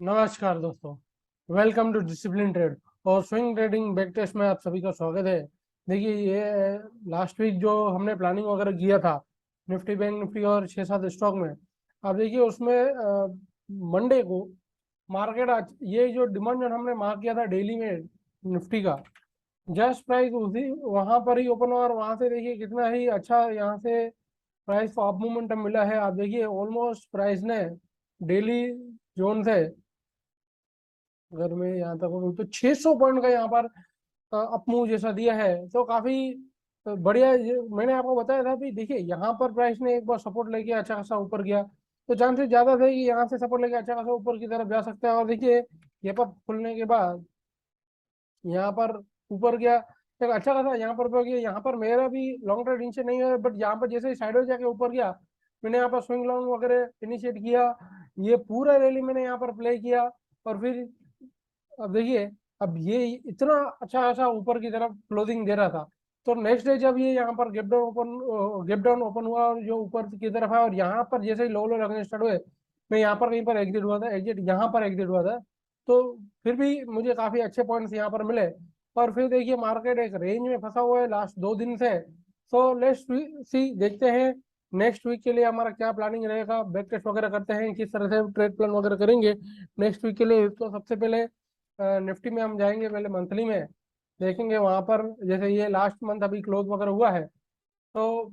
नमस्कार दोस्तों, welcome to discipline trade और स्विंग ट्रेडिंग बैक टेस्ट में आप सभी का स्वागत है। देखिए, ये लास्ट वीक जो हमने प्लानिंग वगैरह किया था निफ्टी, बैंक निफ्टी और 6-7 स्टॉक में, आप देखिए उसमें मंडे को मार्केट आज ये जो डिमांड जो हमने मार्क किया था डेली में निफ्टी का, जस्ट प्राइस उसी वहां पर ही ओपन हुआ और वहां से देखिए कितना ही अच्छा यहाँ से प्राइस को अप मोमेंटम मिला है। आप देखिए ऑलमोस्ट प्राइस ने डेली जोन से, अगर मैं यहाँ तक बोलूँ तो 600 पॉइंट का यहाँ पर अप मूव जैसा दिया है, तो काफी बढ़िया। मैंने आपको बताया था भी, देखिए यहाँ पर प्राइस ने एक बार सपोर्ट लेके अच्छा खासा ऊपर गया, तो चांसेस ज्यादा थे कि यहाँ से सपोर्ट लेके अच्छा खासा ऊपर की तरफ जा सकता है। और देखिए ये पर खुलने के बाद यहाँ पर ऊपर गया, एक अच्छा खासा यहाँ पर ऊपर गया। यहाँ पर मेरा भी लॉन्ग ट्रेड इनिशिएट नहीं है, बट यहाँ पर जैसे ही साइडवेज जाके ऊपर गया, मैंने यहाँ पर स्विंग लॉन्ग वगैरह इनिशिएट किया। ये पूरा रैली मैंने यहाँ पर प्ले किया और फिर अब देखिए, अब ये इतना अच्छा खासा ऊपर की तरफ क्लोजिंग दे रहा था, तो नेक्स्ट डे जब ये यहाँ पर गैप डाउन ओपन हुआ और जो ऊपर की तरफ है और यहाँ पर जैसे ही लो लो लगने स्टार्ट हुए, मैं यहाँ पर कहीं पर एग्जिट हुआ था, एग्जिट यहाँ पर एग्जिट हुआ था। तो फिर भी मुझे काफी अच्छे पॉइंट्स यहाँ पर मिले। और फिर देखिए मार्केट एक रेंज में फंसा हुआ है लास्ट 2 दिन से। सो लेट्स सी, देखते हैं नेक्स्ट वीक के लिए हमारा क्या प्लानिंग रहेगा, बैक टेस्ट वगैरह करते हैं, किस तरह से ट्रेड प्लान वगैरह करेंगे नेक्स्ट वीक के लिए। तो सबसे पहले निफ्टी में हम जाएंगे, पहले मंथली में देखेंगे वहां पर, जैसे ये लास्ट मंथ अभी क्लोज वगैरह हुआ है, तो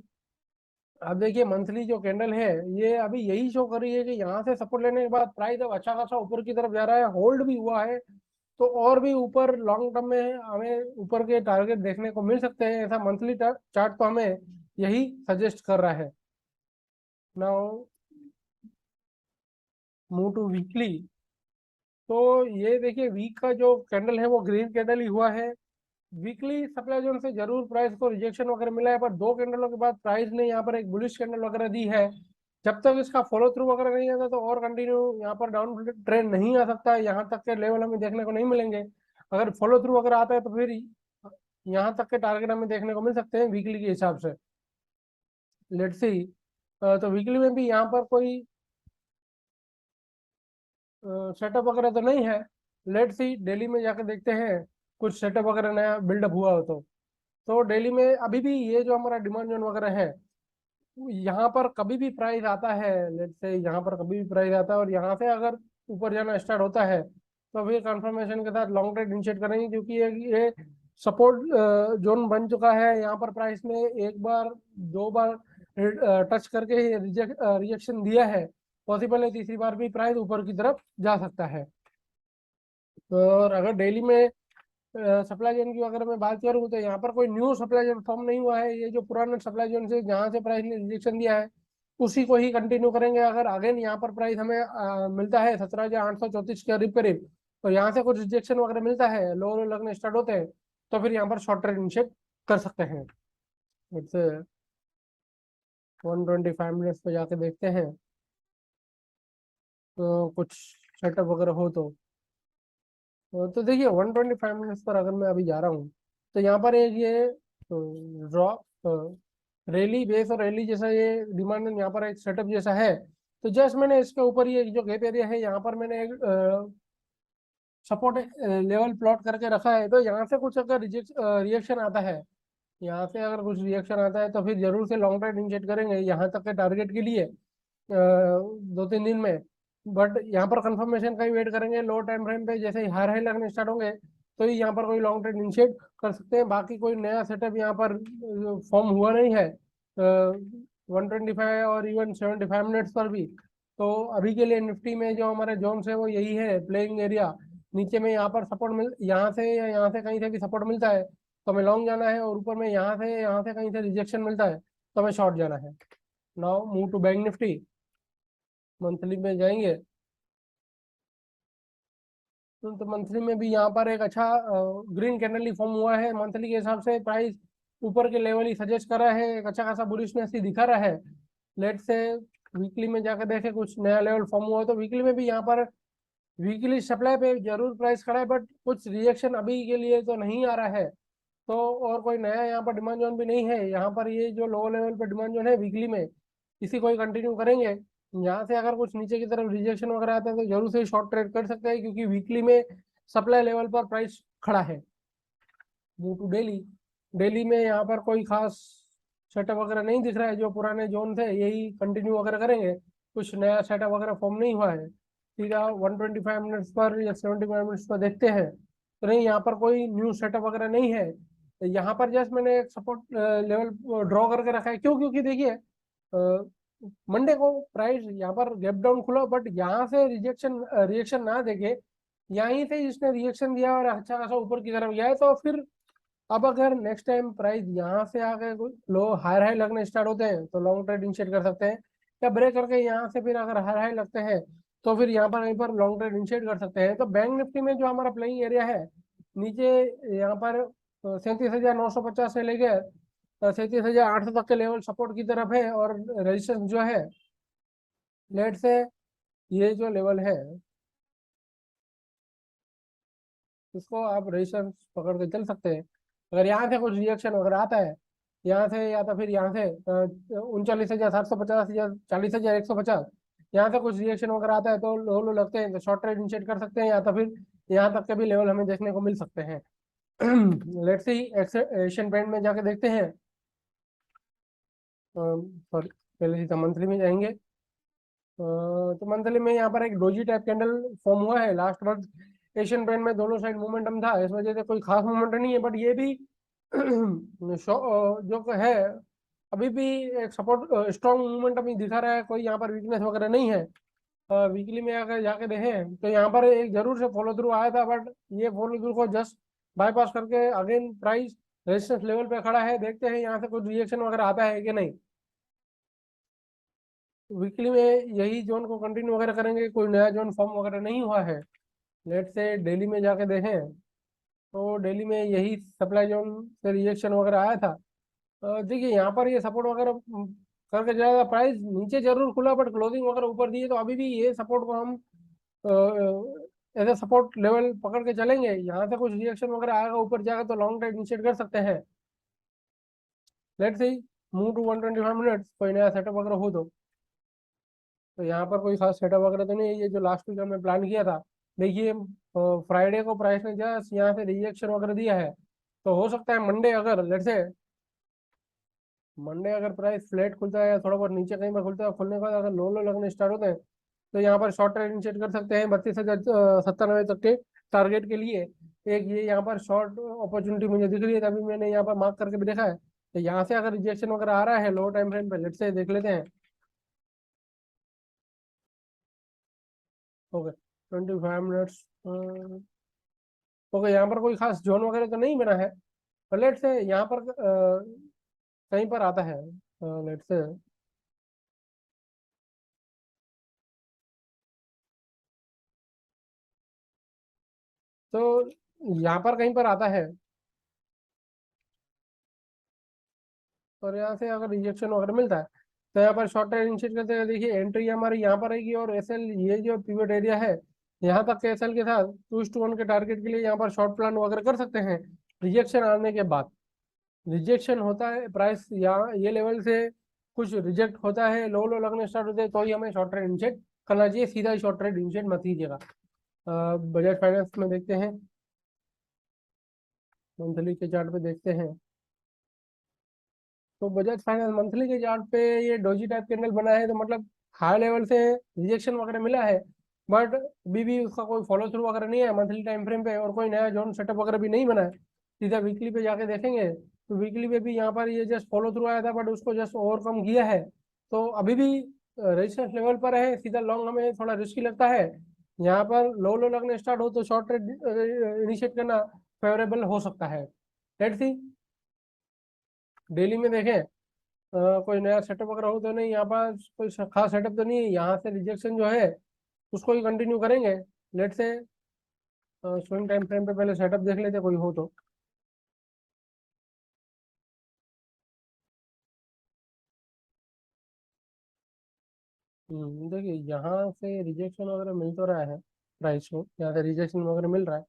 अब देखिए मंथली जो कैंडल है ये अभी यही शो कर रही है कि यहाँ से सपोर्ट लेने के बाद प्राइस अब अच्छा खासा ऊपर की तरफ जा रहा है, होल्ड भी हुआ है। तो और भी ऊपर लॉन्ग टर्म में हमें ऊपर के टारगेट देखने को मिल सकते हैं, ऐसा मंथली चार्ट तो हमें यही सजेस्ट कर रहा है। Now move to weekly. तो ये देखिए वीक का जो कैंडल है वो ग्रीन कैंडल ही हुआ है। वीकली सप्लाई जोन से जरूर प्राइस को रिजेक्शन वगैरह मिला है, पर 2 कैंडलों के बाद प्राइस ने यहाँ पर एक बुलिश कैंडल वगैरह दी है। जब तक इसका फॉलो थ्रू वगैरह नहीं आता तो और कंटिन्यू यहाँ पर डाउन ट्रेंड नहीं आ सकता है, यहाँ तक के लेवल हमें देखने को नहीं मिलेंगे। अगर फॉलो थ्रू वगैरह आता है तो फिर यहाँ तक के टारगेट हमें देखने को मिल सकते हैं वीकली के हिसाब से। लेट्स सी, तो वीकली में भी यहाँ पर कोई सेटअप वगैरह तो नहीं है। लेट्स सी डेली में जाकर देखते हैं कुछ सेटअप वगैरह नया बिल्डअप हुआ हो तो डेली में अभी भी ये जो हमारा डिमांड जोन वगैरह है, यहाँ पर कभी भी प्राइस आता है, लेट्स से यहाँ पर कभी भी प्राइस आता है और यहाँ से अगर ऊपर जाना स्टार्ट होता है, तो फिर कंफर्मेशन के साथ लॉन्ग ट्रेड इनिशिएट करेंगे, क्योंकि ये सपोर्ट जोन बन चुका है। यहाँ पर प्राइस ने एक बार 2 बार टच करके रिजेक्शन दिया है, पॉसिबल है तीसरी बार भी प्राइस ऊपर की तरफ जा सकता है। और अगर डेली में सप्लाई जोन की अगर मैं बात करूँ तो यहाँ पर कोई न्यू सप्लाई जोन फॉर्म नहीं हुआ है, ये जो पुराना सप्लाई जोन से जहाँ से प्राइस ने रिजेक्शन दिया है उसी को ही कंटिन्यू करेंगे। अगर अगेन यहाँ पर प्राइस हमें मिलता है 17,834 के करीब करीब, तो यहाँ से कुछ रिजेक्शन वगैरह मिलता है, लो लो लगने स्टार्ट होते हैं, तो फिर यहाँ पर शॉर्ट ट्रेड इनिशिएट कर सकते हैं। इट्स 125 मिनट्स पे जाके देखते हैं तो कुछ सेटअप वगैरह हो तो देखिए 125 मिनट्स पर अगर मैं अभी जा रहा हूँ, तो यहाँ पर एक ये ड्रॉप रैली बेस और रैली जैसा ये डिमांड यहाँ पर एक सेटअप जैसा है। तो जस्ट मैंने इसके ऊपर ये जो गैप एरिया है यहाँ पर मैंने एक सपोर्ट लेवल प्लॉट करके रखा है। तो यहाँ से कुछ अगर रिएक्शन आता है, यहाँ से अगर कुछ रिएक्शन आता है तो फिर जरूर से लॉन्ग ट्रेड इनिशिएट करेंगे यहाँ तक के टारगेट के लिए 2-3 दिन में। बट यहाँ पर कंफर्मेशन का ही वेट करेंगे, लो टाइम फ्रेम पे जैसे ही हाई हाई लगने स्टार्ट होंगे तो ही यहाँ पर कोई लॉन्ग ट्रेड इनिशिएट कर सकते हैं। बाकी कोई नया सेटअप यहाँ पर फॉर्म हुआ नहीं है 125 और इवन 75 मिनट्स पर भी। तो अभी के लिए निफ्टी में जो हमारे जोन्स है वो यही है प्लेइंग एरिया। नीचे में यहाँ पर सपोर्ट मिल, यहाँ से या यहाँ से कहीं से भी सपोर्ट मिलता है तो हमें लॉन्ग जाना है, और ऊपर में यहाँ से कहीं से रिजेक्शन मिलता है तो हमें शॉर्ट जाना है। Now move to Bank Nifty. Monthly में जाएंगे तो मंथली में भी यहाँ पर एक अच्छा ग्रीन कैंडल ही फॉर्म हुआ है। मंथली के हिसाब से प्राइस ऊपर के लेवल ही सजेस्ट कर रहा है, एक अच्छा खासा बुलिशनेस ही दिखा रहा है। लेट से वीकली में जाकर देखे कुछ नया लेवल फॉर्म हुआ तो वीकली में भी यहाँ पर वीकली सप्लाई पे जरूर प्राइस खड़ा है, बट कुछ रिएक्शन अभी के लिए तो नहीं आ रहा है। तो और कोई नया यहाँ पर डिमांड जोन भी नहीं है, यहाँ पर ये जो लो लेवल पे डिमांड जोन है वीकली में इसी को ही कंटिन्यू करेंगे। यहाँ से अगर कुछ नीचे की तरफ रिजेक्शन वगैरह आता है तो जरूर से शॉर्ट ट्रेड कर सकते हैं, क्योंकि वीकली में सप्लाई लेवल पर प्राइस खड़ा है। Move to daily. डेली में यहाँ पर कोई खास सेटअप वगैरह नहीं दिख रहा है, जो पुराने जोन थे यही कंटिन्यू वगैरह करेंगे, कुछ नया सेटअप वगैरह फॉर्म नहीं हुआ है। सीधा 125 मिनट्स पर या 75 मिनट्स पर देखते हैं तो नहीं, यहाँ पर कोई न्यू सेटअप वगैरह नहीं है। तो यहाँ पर जस्ट मैंने एक सपोर्ट लेवल ड्रॉ करके रखा है, क्यों? क्योंकि देखिए मंडे को प्राइस यहाँ पर गैप डाउन खुला, बट यहाँ से रिएक्शन ना देके यहीं से इसने रिएक्शन दिया और अच्छा खासा ऊपर की तरफ गया है। तो फिर अब अगर नेक्स्ट टाइम प्राइस यहाँ से आगे लो हायर हाई लगने स्टार्ट होते हैं तो लॉन्ग ट्रेड इनिशिएट कर सकते हैं, या ब्रेक करके यहाँ से फिर अगर हायर हाई लगते हैं तो फिर यहाँ पर कहीं पर लॉन्ग ट्रेड इनिशिएट कर सकते हैं। तो बैंक निफ्टी में जो हमारा प्लेइंग एरिया है नीचे यहाँ पर 37,950 से लेके 37,800 तक के लेवल सपोर्ट की तरफ है, और रेजिस्टेंस जो है लेट से ये जो लेवल है इसको आप रेजिस्टेंस पकड़ के चल सकते हैं। अगर यहाँ से कुछ रिएक्शन अगर आता है यहाँ से, या तो फिर यहाँ से 39,750 या 40,150, यहाँ से कुछ रिएक्शन वगैरह आता है तो लो लो लगते हैं तो शॉर्ट ट्रेड इनिशिएट कर सकते हैं, या तो फिर यहाँ तक के भी लेवल हमें देखने को मिल सकते हैं। लेट्स सी एशियन पेंट में जाके देखते हैं। सॉरी, पहले सीधा मंथली में जाएंगे। तो मंथली में यहाँ पर एक डोजी टाइप कैंडल फॉर्म हुआ है लास्ट मंथ। एशियन पेंट में दोनों साइड मोमेंटम था, इस वजह से कोई खास मोमेंट नहीं है, बट ये भी जो है अभी भी एक सपोर्ट स्ट्रॉन्ग मूवमेंट अभी दिखा रहा है, कोई यहाँ पर वीकनेस वगैरह नहीं है। वीकली में अगर जाके देखें तो यहाँ पर एक जरूर से फॉलो थ्रू आया था, बट ये फॉलो थ्रू को जस्ट बाईपास करके अगेन प्राइस रेजिस्टेंस लेवल पे खड़ा है। देखते हैं यहाँ से कुछ रिएक्शन वगैरह आता है कि नहीं। वीकली में यही जोन को कंटिन्यू वगैरह करेंगे, कोई नया जोन फॉर्म वगैरह नहीं हुआ है। लेट से डेली में जाके देखें तो डेली में यही सप्लाई जोन से रिएक्शन वगैरह आया था। देखिए यहाँ पर ये सपोर्ट वगैरह करके जाएगा, प्राइस नीचे जरूर खुला बट क्लोजिंग वगैरह ऊपर दिए, तो अभी भी ये सपोर्ट को हम एज ए सपोर्ट लेवल पकड़ के चलेंगे। यहाँ से कुछ रिएक्शन वगैरह आएगा ऊपर जाएगा तो लॉन्ग ट्रेड इनिशिएट कर सकते हैं। Let's see move to 125 minutes, कोई नया सेटअप वगैरह हो तो यहाँ पर कोई खास सेटअप वगैरह तो नहीं है। ये जो लास्ट वीक हमने प्लान किया था, देखिए फ्राइडे को प्राइस ने जस्ट यहाँ से रिजेक्शन वगैरह दिया है, तो हो सकता है मंडे अगर लेट से मंडे अगर प्राइस फ्लैट खुलता है या थोड़ा बहुत नीचे कहीं पर खुलता है, खुलने के बाद अगर लो लो लगने स्टार्ट होते हैं तो यहाँ पर शॉर्ट ट्रेड इनिशिएट कर सकते हैं 32,097 तक के टारगेट के लिए। एक ये यहाँ पर शॉर्ट अपॉर्चुनिटी मुझे दिख रही है, तभी मैंने यहाँ पर मार्क करके भी देखा है। तो यहाँ से अगर रिजेक्शन वगैरह आ रहा है लो टाइम फ्रेम पे, लेट से देख लेते हैं। Okay, 25 minutes. ओके, यहाँ पर कोई खास जोन वगैरह तो नहीं बना है, पर लेट से यहाँ पर कहीं पर आता है। लेट से तो यहाँ पर कहीं पर आता है, और यहाँ से अगर रिजेक्शन वगैरह मिलता है तो यहाँ पर शॉर्ट ट्रेड इनिशिएट करते हैं। देखिए एंट्री हमारी यहाँ पर रहेगी, और एसएल ये जो पिवट एरिया है यहाँ तक के एसएल के साथ 2:1 के टारगेट के लिए यहाँ पर शॉर्ट प्लान वगैरह कर सकते हैं। रिजेक्शन आने के बाद रिजेक्शन होता है प्राइस यहाँ ये लेवल से कुछ रिजेक्ट होता है, लो लो लगने स्टार्ट होते हैं, तो ही हमें शॉर्ट ट्रेड इनिशिएट करना चाहिए, सीधा ही शॉर्ट ट्रेड इनिशिएट मत कीजिएगा। बजाज फाइनेंस में देखते हैं, मंथली के चार्ट पे देखते हैं। तो बजाज फाइनेंस मंथली के चार्ट पे ये डोजी टाइप कैंडल बना है, तो मतलब हाई लेवल से रिजेक्शन वगैरह मिला है, बट अभी भी उसका कोई फॉलो थ्रू वगैरह नहीं है मंथली टाइम फ्रेम पे, और कोई नया जोन सेटअप वगैरह भी नहीं बना है। सीधा वीकली पे जाके देखेंगे तो वीकली पे भी यहाँ पर ये जस्ट फॉलो थ्रू आया था, बट उसको जस्ट ओवरकम किया है, तो अभी भी रेजिस्टेंस लेवल पर है। सीधा लॉन्ग हमें थोड़ा रिस्की लगता है। यहाँ पर लो लो लगने स्टार्ट हो तो शॉर्ट ट्रेड इनिशिएट करना फेवरेबल हो सकता है। लेट्स सी डेली में देखें कोई नया सेटअप वगैरह हो तो नहीं, यहाँ पर कोई खास सेटअप तो नहीं है। यहाँ से रिजेक्शन जो है उसको ही कंटिन्यू करेंगे। लेट से स्विंग टाइम फ्रेम पे पहले सेटअप देख लेते कोई हो तो। देखिए यहाँ से रिजेक्शन वगैरह मिल तो रहा है, प्राइस को यहाँ से रिजेक्शन वगैरह मिल रहा है,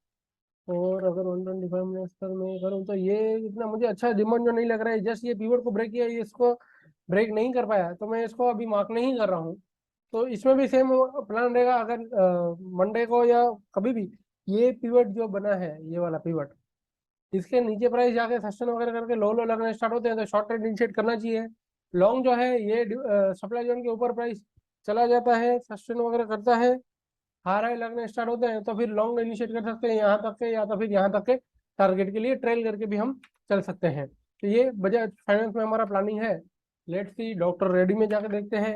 और अगर 125 मिनट्स पर मैं करूँ तो ये इतना मुझे अच्छा डिमांड जो नहीं लग रहा है। जस्ट ये पीवट को ब्रेक किया, ये इसको ब्रेक नहीं कर पाया, तो मैं इसको अभी मार्क नहीं कर रहा हूँ। तो इसमें भी सेम प्लान रहेगा। अगर मंडे को या कभी भी ये पिवट जो बना है, ये वाला पिवट, इसके नीचे प्राइस जाके सस्टेन वगैरह करके लो लो लगने स्टार्ट होते हैं तो शॉर्ट ट्रेड इनिशिएट करना चाहिए। लॉन्ग जो है ये सप्लाई जोन के ऊपर प्राइस चला जाता है, सस्टेन वगैरह करता है, हाई हाई लगने स्टार्ट होते हैं तो फिर लॉन्ग इनिशिएट कर सकते हैं यहाँ तक के, या तो फिर यहाँ तक के टारगेट के लिए ट्रेल करके भी हम चल सकते हैं। तो ये बजाज फाइनेंस में हमारा प्लानिंग है। लेट्स सी डॉक्टर रेड्डी में जाकर देखते हैं।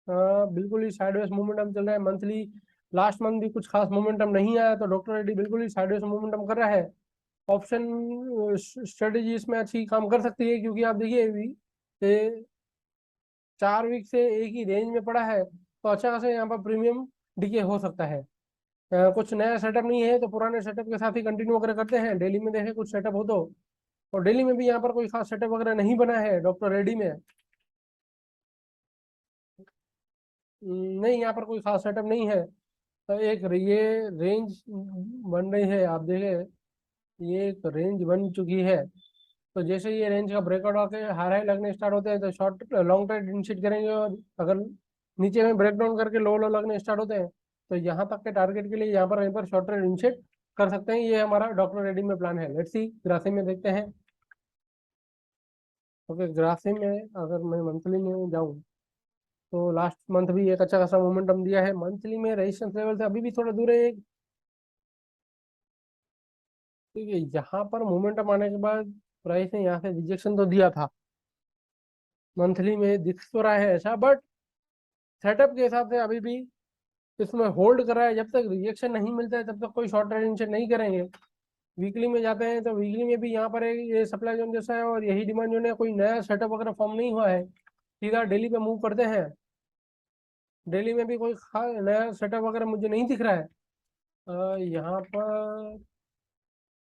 बिल्कुल ही साइडवेज मोमेंटम चल रहा है मंथली। लास्ट मंथ भी कुछ खास मोमेंटम नहीं आया, तो डॉक्टर रेड्डी बिल्कुल ही साइडवेज मोमेंटम कर रहा है। ऑप्शन स्ट्रेटेजी इसमें अच्छी काम कर सकती है, क्योंकि आप देखिए अभी 4 वीक से एक ही रेंज में पड़ा है, तो अच्छा खासा यहाँ पर प्रीमियम डीके हो सकता है। कुछ नया सेटअप नहीं है तो पुराने सेटअप के साथ ही कंटिन्यू वगैरह करते हैं। डेली में देखें कुछ सेटअप हो तो, और डेली में भी यहाँ पर कोई खास सेटअप वगैरह नहीं बना है डॉक्टर रेड्डी में। नहीं, यहाँ पर कोई खास सेटअप नहीं है। तो एक ये रेंज बन रही है, आप देखें ये एक रेंज बन चुकी है। तो जैसे ये रेंज का ब्रेकआउट आके हाई हाई लगने स्टार्ट होते हैं तो शॉर्ट लॉन्ग ट्रेड इनिशिएट करेंगे, और अगर नीचे में ब्रेक डाउन करके लो लो लगने स्टार्ट होते हैं तो यहाँ तक के टारगेट के लिए यहाँ पर वहीं पर शॉर्ट ट्रेड इनिशिएट कर सकते हैं। ये हमारा डॉक्टर रेड्डी में प्लान है। लेट्स सी ग्रासी में देखते हैं। ओके, ग्रासी में अगर मैं मंथली में जाऊँ तो लास्ट मंथ भी एक अच्छा खासा मोमेंटम दिया है। मंथली में रेजिस्टेंस लेवल से अभी भी थोड़ा दूर है। ठीक है, यहाँ पर मोमेंटम आने के बाद प्राइस ने यहाँ से रिजेक्शन तो दिया था, मंथली में दिख तो रहा है ऐसा, बट सेटअप के हिसाब से अभी भी इसमें होल्ड कर रहा है। जब तक रिजेक्शन नहीं मिलता है तब तक कोई शॉर्ट टेंशन नहीं करेंगे। वीकली में जाते हैं तो वीकली में भी यहाँ पर ये सप्लाई जोन जैसा है और यही डिमांड जोन है, कोई नया सेटअप वगैरह फॉर्म नहीं हुआ है। सीधा डेली पे मूव करते हैं। डेली में भी कोई नया सेटअप वगैरह मुझे नहीं दिख रहा है यहाँ पर।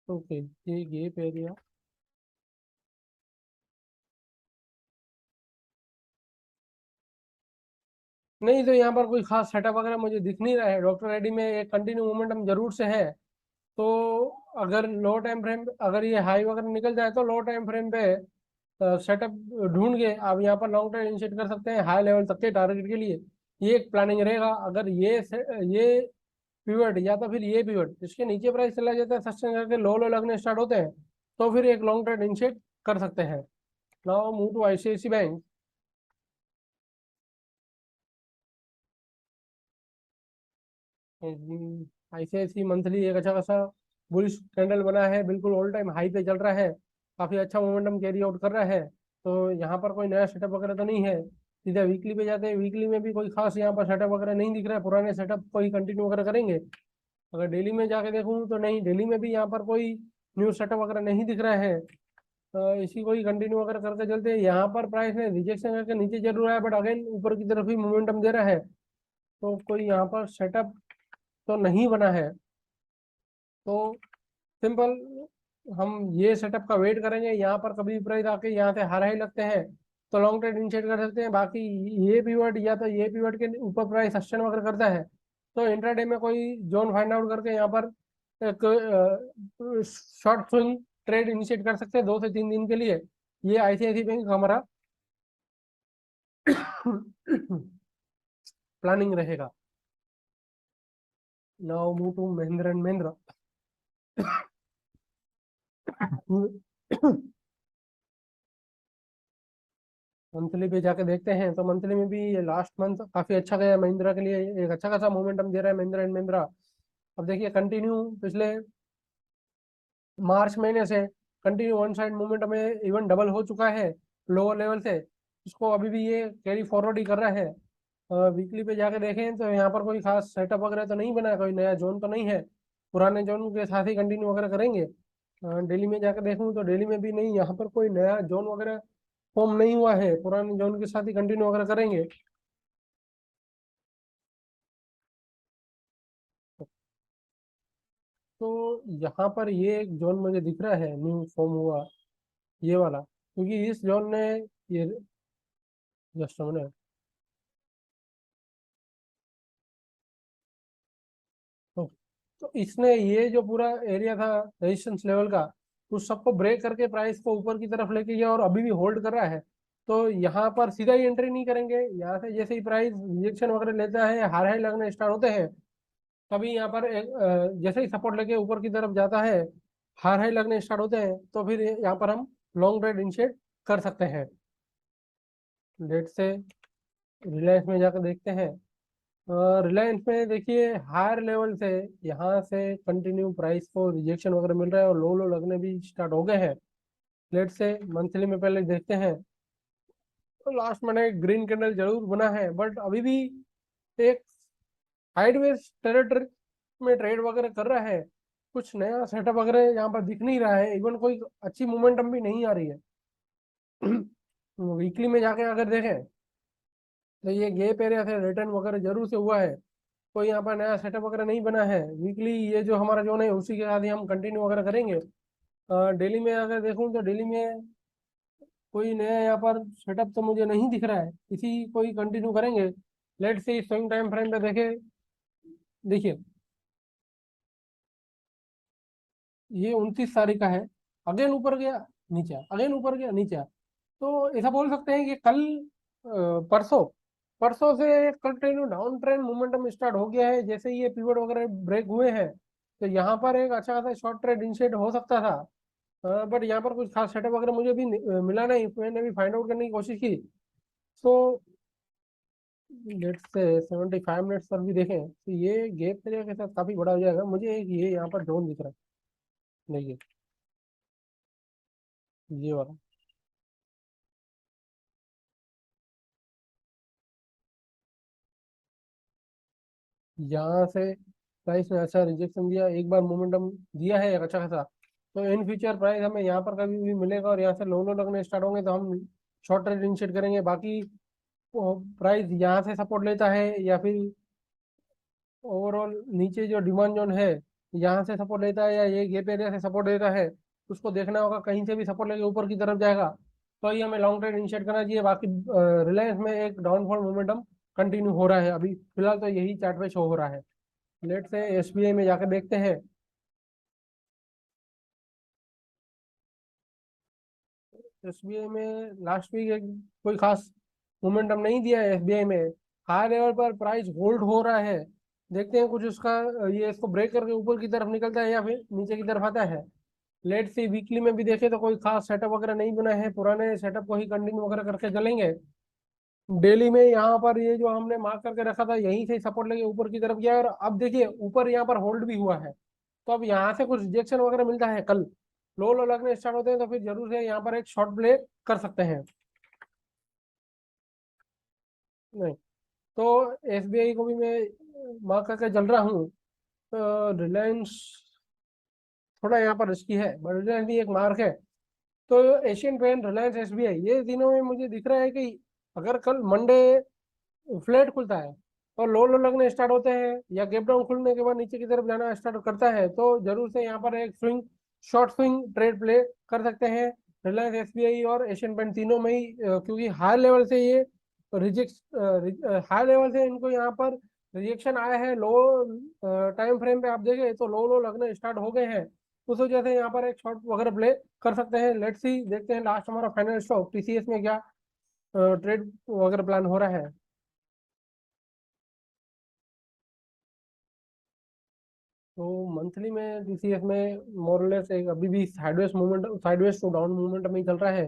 ओके, ये गेप एरिया नहीं, तो यहाँ पर कोई खास सेटअप वगैरह मुझे दिख नहीं रहा है। डॉक्टर रेड्डी में एक कंटिन्यू मोमेंटम जरूर से है। तो अगर लो टाइम फ्रेम, अगर ये हाई वगैरह निकल जाए तो लो टाइम फ्रेम पे सेटअप ढूंढ के आप यहाँ पर लॉन्ग टर्म इनिशिएट कर सकते हैं हाई लेवल तक के टारगेट के लिए। ये एक प्लानिंग रहेगा। अगर ये पिवट या तो फिर ये पिवट इसके नीचे प्राइस चला जाता है, सस्टेन करके लो लो लगने स्टार्ट होते हैं, तो फिर एक लॉन्ग टर्म इनिशिएट कर सकते हैं। Now move to ICICI Bank. ICICI monthly एक अच्छा खासा बुलिश कैंडल बना है, बिल्कुल ऑल टाइम हाई पे चल रहा है, काफी अच्छा मोमेंटम कैरी आउट कर रहा है। तो यहाँ पर कोई नया सेटअप वगैरह तो नहीं है। सीधा वीकली पे जाते हैं, वीकली में भी कोई खास यहाँ पर सेटअप वगैरह नहीं दिख रहा है। पुराने सेटअप को ही कंटिन्यू वगैरह करेंगे। अगर डेली में जाके देखूँ तो नहीं, डेली में भी यहाँ पर कोई न्यू सेटअप वगैरह नहीं दिख रहा है। इसी को ही कंटिन्यू वगैरह करके चलते हैं। यहाँ पर प्राइस ने रिजेक्शन करके नीचे जरूर आया, बट अगेन ऊपर की तरफ ही मोमेंटम दे रहा है, तो कोई यहाँ पर सेटअप तो नहीं बना है। तो सिंपल हम ये सेटअप का वेट करेंगे। यहाँ पर कभी प्राइस आके यहाँ से हाई हाई लगते हैं तो लॉन्ग ट्रेड इनिशिएट कर सकते हैं। बाकी ये पीवर्ड या तो ये पीवर्ड के ऊपर प्राइस सस्टेन वगैरह करता है तो इंट्राडे में कोई जोन फाइंड आउट करके यहाँ पर एक शॉर्ट स्विंग ट्रेड इनिशिएट कर सकते हैं 2 से 3 दिन के लिए। ये आईसीआईसी बैंक हमारा प्लानिंग रहेगा। Now move to Mahindra and Mahindra. Monthly पे जाके देखते हैं तो मंथली में भी ये लास्ट मंथ काफी अच्छा गया महिंद्रा के लिए। एक अच्छा खासा मोमेंटम दे रहा है महिंद्रा एंड महिंद्रा। अब देखिए कंटिन्यू पिछले मार्च महीने से कंटिन्यू वन साइड मोमेंटम में इवन डबल हो चुका है लोअर लेवल से। इसको अभी भी ये कैरी फॉरवर्ड ही कर रहा है। वीकली पे जाके देखें तो यहाँ पर कोई खास सेटअप वगैरह तो नहीं बना है, कोई नया जोन तो नहीं है। पुराने जोन के साथ ही कंटिन्यू वगैरह करेंगे। डेली में जाकर देखूँ तो डेली में भी नहीं, यहाँ पर कोई नया जोन वगैरह फॉर्म नहीं हुआ है। पुराने जोन के साथ ही कंटिन्यू वगैरह करेंगे। तो यहाँ पर ये एक जोन मुझे दिख रहा है न्यू फॉर्म हुआ, ये वाला, क्योंकि इस जोन ने ये जस्ट मिनट। तो, तो इसने ये जो पूरा एरिया था रेजिस्टेंस लेवल का, उस सबको ब्रेक करके प्राइस को ऊपर की तरफ लेके गया और अभी भी होल्ड कर रहा है। तो यहाँ पर सीधा ही एंट्री नहीं करेंगे, यहाँ से जैसे ही प्राइस रिजेक्शन वगैरह लेता है, हाई हाई लगने स्टार्ट होते हैं, तभी यहाँ पर एक जैसे ही सपोर्ट लेके ऊपर की तरफ जाता है, हाई हाई लगने स्टार्ट होते हैं, तो फिर यहाँ पर हम लॉन्ग ट्रेड इनिशिएट कर सकते हैं। डेट से रिलायंस में जाकर देखते हैं। रिलायंस में देखिए हायर लेवल से यहाँ से कंटिन्यू प्राइस को रिजेक्शन वगैरह मिल रहा है और लो लो लगने भी स्टार्ट हो गए हैं। लेट से मंथली में पहले देखते हैं, तो लास्ट मैंने ग्रीन कैंडल जरूर बना है, बट अभी भी एक साइडवेज टेरिटरी में ट्रेड वगैरह कर रहा है। कुछ नया सेटअप वगैरह यहाँ पर दिख नहीं रहा है, इवन कोई अच्छी मोमेंटम भी नहीं आ रही है। वीकली में जाके अगर देखें तो ये गैप एरिया से रिटर्न वगैरह जरूर से हुआ है, कोई यहाँ पर नया सेटअप वगैरह नहीं बना है। वीकली ये जो हमारा जोन है उसी के साथ ही हम कंटिन्यू वगैरह करेंगे। डेली में अगर देखूँ तो डेली में कोई नया यहाँ पर सेटअप तो मुझे नहीं दिख रहा है, इसी को ही कंटिन्यू करेंगे। लेट से स्विंग टाइम फ्रेम पे देखे, देखिए ये 29 तारीख का है, अगेन ऊपर गया नीचे, अगेन ऊपर गया नीचे। तो ऐसा बोल सकते हैं कि कल परसों परसों से continue down trend momentum start हो गया है। जैसे ही ये पिवट वगैरह ब्रेक हुए हैं, तो यहाँ पर एक अच्छा खासा शॉर्ट ट्रेड इनिशिएट हो सकता था, बट यहाँ पर कुछ खास सेटअप वगैरह मुझे भी मिला नहीं, मैंने भी फाइंड आउट करने की कोशिश की। तो लेट्स से 75 मिनट्स पर भी देखें तो ये गैप एरिया के साथ काफी बड़ा हो जाएगा। मुझे एक ये यहाँ पर जोन दिख रहा है, देखिए ये वाला, यहाँ से प्राइस ने अच्छा रिजेक्शन दिया, एक बार मोमेंटम दिया है एक अच्छा खासा। तो इन फ्यूचर प्राइस हमें यहाँ पर कभी भी मिलेगा और यहाँ से लो लो लगने स्टार्ट होंगे तो हम शॉर्ट ट्रेड इनिशिएट करेंगे। बाकी प्राइस यहाँ से सपोर्ट लेता है या फिर ओवरऑल नीचे जो डिमांड जोन है यहाँ से सपोर्ट लेता है या ये गैप एरिया से सपोर्ट लेता है, उसको देखना होगा। कहीं से भी सपोर्ट लेके ऊपर की तरफ जाएगा तो ही हमें लॉन्ग ट्रेड इनिशिएट करना चाहिए। बाकी रिलायंस में एक डाउनफॉल मोमेंटम कंटिन्यू हो रहा है, अभी फिलहाल तो यही चार्ट पे शो हो रहा है। लेट से एसबीआई में जाकर देखते हैं। एसबीआई में लास्ट वीक एक कोई खास मोमेंटम नहीं दिया है। एसबीआई में हाई लेवल पर प्राइस होल्ड हो रहा है, देखते हैं कुछ उसका ये इसको ब्रेक करके ऊपर की तरफ निकलता है या फिर नीचे की तरफ आता है। लेट सी वीकली में भी देखे तो कोई खास सेटअप वगैरह नहीं बना है, पुराने सेटअप को ही कंटिन्यू वगैरह करके चलेंगे। डेली में यहाँ पर ये जो हमने मार्क करके रखा था यहीं से सपोर्ट लेके ऊपर की तरफ गया और अब देखिए ऊपर यहाँ पर होल्ड भी हुआ है। तो अब यहाँ से कुछ रिजेक्शन वगैरह मिलता है, कल लो लो लगने स्टार्ट होते हैं तो फिर जरूर से यहाँ पर एक शॉर्ट प्ले कर सकते हैं। नहीं तो एसबीआई को भी मैं मार्क करके चल रहा हूँ। रिलायंस थोड़ा यहाँ पर रिस्की है, बट रिलायंस भी एक मार्क है। तो एशियन पेंट, रिलायंस, एसबीआई, ये तीनों में मुझे दिख रहा है कि अगर कल मंडे फ्लैट खुलता है और लो लो लगने स्टार्ट होते हैं या गैप डाउन खुलने के बाद नीचे की तरफ जाना स्टार्ट करता है, तो जरूर से यहाँ पर एक swing short swing trade play कर सकते हैं रिलायंस, एसबीआई और एशियन पेंट तीनों में ही। क्योंकि हाई लेवल से ये रिजेक्ट हाई लेवल से इनको यहाँ पर रिजेक्शन आया है। लो टाइम फ्रेम पे आप देखें तो लो लो लगने स्टार्ट हो गए हैं, उस वजह से यहाँ पर एक शॉर्ट वगैरह प्ले कर सकते हैं। लेट्स सी देखते हैं लास्ट हमारा फाइनल स्टॉक टीसीएस में क्या ट्रेड वगैरह प्लान हो रहा है। तो मंथली में टीसीएस में मोरलेस एक अभी भी sideways movement, sideways to down movement में ही चल रहा है,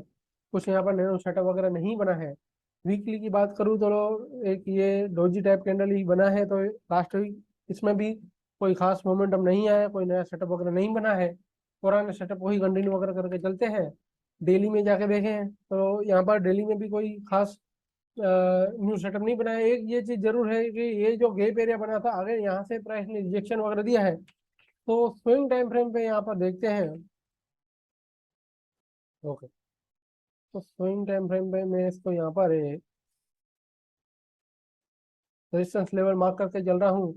कुछ यहाँ पर नैनो सेटअप वगैरह नहीं बना है। वीकली की बात करूँ तो एक ये डोजी टाइप कैंडल ही बना है, तो लास्ट वीक इसमें भी कोई खास मोमेंटम नहीं आया, कोई नया सेटअप वगैरह नहीं बना है, पुराने सेटअप को ही कंटिन्यू वगैरह करके चलते हैं। डेली में जाके देखें तो यहाँ पर डेली में भी कोई खास न्यू सेटअप नहीं बनाया। एक ये चीज जरूर है कि ये जो गैप एरिया बना था, अगर यहाँ से प्राइस ने रिजेक्शन वगैरह दिया है तो स्विंग टाइम फ्रेम पे यहाँ पर देखते हैं। ओके, तो स्विंग टाइम फ्रेम पे मैं इसको यहाँ पर रेजिस्टेंस लेवल मार्क करके चल रहा हूँ।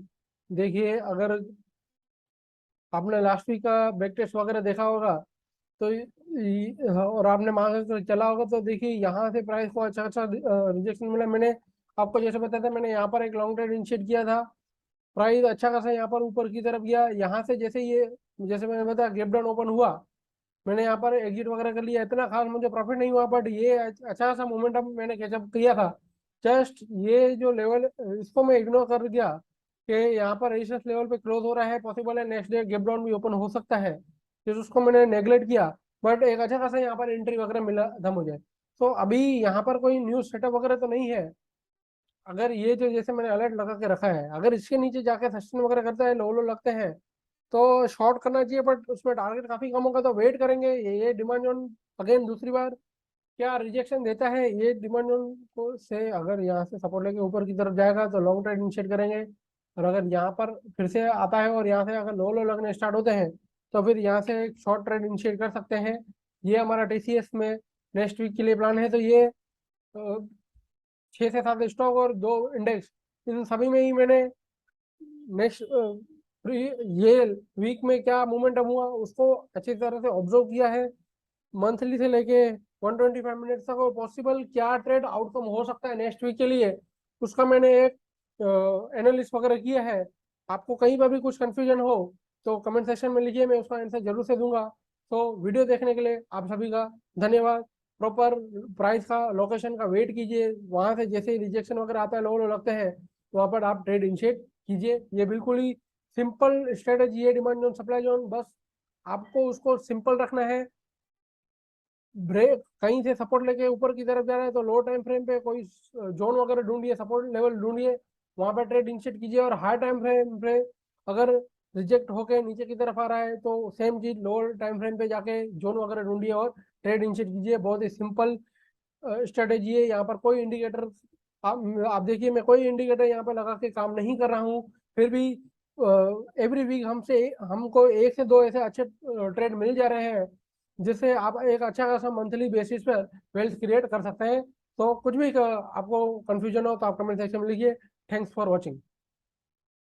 देखिए अगर आपने लास्ट वीक का बैक टेस्ट वगैरह देखा होगा तो और आपने मार्क करके चला होगा तो देखिए यहाँ से प्राइस को अच्छा अच्छा रिजेक्शन मिला। मैंने आपको जैसे बताया था, मैंने यहाँ पर एक लॉन्ग ट्रेड इनिशिएट किया था, प्राइस अच्छा खासा यहाँ पर ऊपर की तरफ गया। यहाँ से जैसे ये, जैसे मैंने बताया, गैप डाउन ओपन हुआ मैंने यहाँ पर एग्जिट वगैरह कर लिया, इतना खास मुझे प्रॉफिट नहीं हुआ, बट ये अच्छा सा मोमेंटम मैंने कैचअप किया था। जस्ट ये जो लेवल, इसको मैं इग्नोर कर दिया कि यहाँ पर रेजिस्टेंस लेवल पे क्लोज हो रहा है, पॉसिबल है नेक्स्ट डे गैप डाउन भी ओपन हो सकता है, तो उसको मैंने नेग्लेक्ट किया। बट एक अच्छा खासा यहाँ पर एंट्री वगैरह मिला था मुझे। तो अभी यहाँ पर कोई न्यू सेटअप वगैरह तो नहीं है। अगर ये जो जैसे मैंने अलर्ट लगा के रखा है, अगर इसके नीचे जाके सस्टेन वगैरह करता है, लो लो लगते हैं, तो शॉर्ट करना चाहिए, बट उसमें टारगेट काफी कम होगा, तो वेट करेंगे। ये डिमांड जोन अगेन दूसरी बार क्या रिजेक्शन देता है, ये डिमांड जोन को से अगर यहाँ से सपोर्ट लेके ऊपर की तरफ जाएगा तो लॉन्ग ट्रेड इनिशिएट करेंगे। और अगर यहाँ पर फिर से आता है और यहाँ से अगर लो लो लगने स्टार्ट होते हैं, तो फिर यहाँ से एक शॉर्ट ट्रेड इनिशिएट कर सकते हैं। ये हमारा टीसीएस में नेक्स्ट वीक के लिए प्लान है। तो ये 6 से 7 स्टॉक और 2 इंडेक्स, इन सभी में ही मैंने नेक्स्ट ये वीक में क्या मोमेंटम हुआ उसको अच्छी तरह से ऑब्जर्व किया है। मंथली से लेके 125 मिनट तक पॉसिबल क्या ट्रेड आउटकम हो सकता है नेक्स्ट वीक के लिए, उसका मैंने एक एनालिस्ट वगैरह किया है। आपको कहीं पर भी कुछ कंफ्यूजन हो तो कमेंट सेक्शन में लिखिए, मैं उसका आंसर जरूर से दूंगा। तो वीडियो देखने के लिए आप सभी का धन्यवाद। प्रॉपर प्राइस का, लोकेशन का वेट कीजिए, वहां से जैसे ही रिजेक्शन वगैरह आता है, लो लो लगते हैं, वहां पर आप ट्रेड इनिशिएट कीजिए। ये बिल्कुल ही सिंपल स्ट्रेटेजी है, डिमांड जोन सप्लाई जोन, बस आपको उसको सिंपल रखना है। ब्रेक कहीं से सपोर्ट लेके ऊपर की तरफ जा रहा है तो लो टाइम फ्रेम पे कोई जोन वगैरह ढूंढिए, सपोर्ट लेवल ढूंढिए, वहां पर ट्रेड इनिशिएट कीजिए। और हाई टाइम फ्रेम पे अगर रिजेक्ट होके नीचे की तरफ आ रहा है तो सेम चीज लोअर टाइम फ्रेम पे जाके जोन वगैरह ढूंढिए और ट्रेड इनिशिएट कीजिए। बहुत ही सिंपल स्ट्रेटेजी है। यहाँ पर कोई इंडिकेटर, आप देखिए, मैं कोई इंडिकेटर यहाँ पर लगा के काम नहीं कर रहा हूँ, फिर भी एवरी वीक हमको 1 से 2 ऐसे अच्छे ट्रेड मिल जा रहे हैं, जिससे आप एक अच्छा खासा मंथली बेसिस पर वेल्थ क्रिएट कर सकते हैं। तो कुछ भी आपको कंफ्यूजन हो तो आप कमेंट सेक्शन में लिखिए। Thanks for watching.